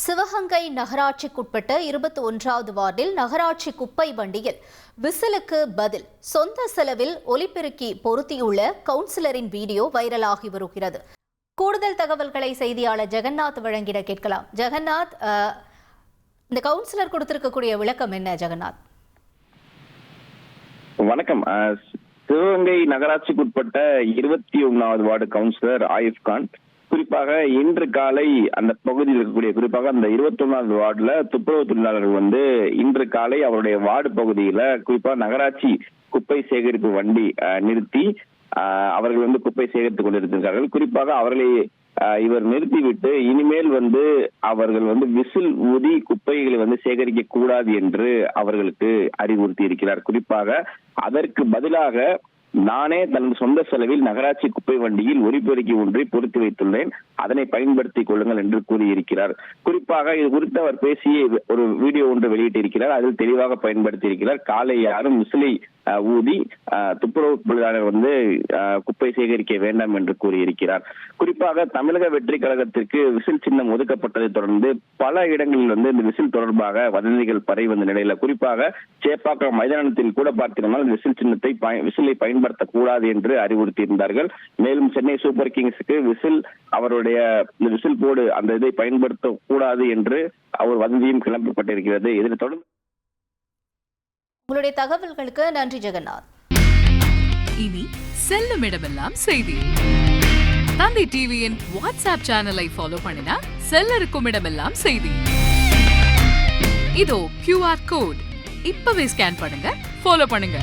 சிவகங்கை நகராட்சிக்குட்பட்ட 21வது வார்டில் நகராட்சி குப்பை வண்டியில் விசிலுக்கு பதில் சொந்த செலவில் ஒலிபெருக்கி பொருத்தியுள்ள கவுன்சிலரின் வீடியோ வைரலாகி வருகிறது. கூடுதல் தகவல்களை செய்தியாளர் ஜெகநாத் வழங்கிட கேட்கலாம். ஜெகநாத், இந்த கவுன்சிலர் கொடுத்திருக்கக்கூடிய விளக்கம் என்ன? ஜெகநாத், வணக்கம். சிவகங்கை நகராட்சிக்குட்பட்ட 21வது வார்டு கவுன்சிலர் ஆயிப் கான் குறிப்பாக இன்று காலை அந்த பகுதியில் இருக்கக்கூடிய குறிப்பாக அந்த 21வது வார்டுல துப்புரவு தொழிலாளர்கள் இன்று காலை அவருடைய வார்டு பகுதியில குறிப்பாக நகராட்சி குப்பை சேகரிப்பு வண்டி நிறுத்தி அவர்கள் குப்பை சேகரித்துக் கொண்டிருக்கிறார்கள். குறிப்பாக அவர்களை இவர் நிறுத்திவிட்டு இனிமேல் அவர்கள் விசில் ஊதி குப்பைகளை சேகரிக்க கூடாது என்று அவர்களுக்கு அறிவுறுத்தி இருக்கிறார். குறிப்பாக அதற்கு பதிலாக நானே தன் சொந்த செலவில் நகராட்சி குப்பை வண்டியில் ஒலிபெருக்கி ஒன்றை பொருத்தி வைத்துள்ளேன், அதனை பயன்படுத்திக் கொள்ளுங்கள் என்று கூறியிருக்கிறார். குறிப்பாக இது குறித்து அவர் பேசிய ஒரு வீடியோ ஒன்று வெளியிட்டிருக்கிறார். அதில் தெளிவாக பயன்படுத்தி இருக்கிறார். காலை யாரும் விசிலை ஊதி துப்புரவு தொழிலாளர் குப்பை சேகரிக்க வேண்டாம் என்று கூறியிருக்கிறார். குறிப்பாக தமிழக வெற்றி கழகத்திற்கு விசில் சின்னம் ஒதுக்கப்பட்டதை தொடர்ந்து பல இடங்களில் இந்த விசில் தொடர்பாக வதந்திகள் பரவி வந்த நிலையில குறிப்பாக சேப்பாக்கம் மைதானத்தில் கூட பார்த்தீங்கன்னா விசில் சின்னத்தை விசிலை பயன்படுத்தக்கூடாது என்று அறிவுறுத்தி இருந்தார்கள். மேலும் சென்னை சூப்பர் கிங்ஸுக்கு விசில் அவருடைய விசில் போர்டு அந்த இதை பயன்படுத்த கூடாது என்று அவர் வதந்தியும் கிளம்பப்பட்டிருக்கிறது. இதனைத் தொடர்ந்து உங்களுடைய தகவல்களுக்கு நன்றி ஜெகநாத். இனி செல்லும் இடமெல்லாம் செய்தி. தந்தை டிவியின் வாட்ஸ்அப் சேனலை ஃபாலோ பண்ணினா செல்லருக்கும் இடமெல்லாம் செய்தி. இதோ QR கோட் இப்பவே ஸ்கேன் பண்ணுங்க, ஃபாலோ பண்ணுங்க.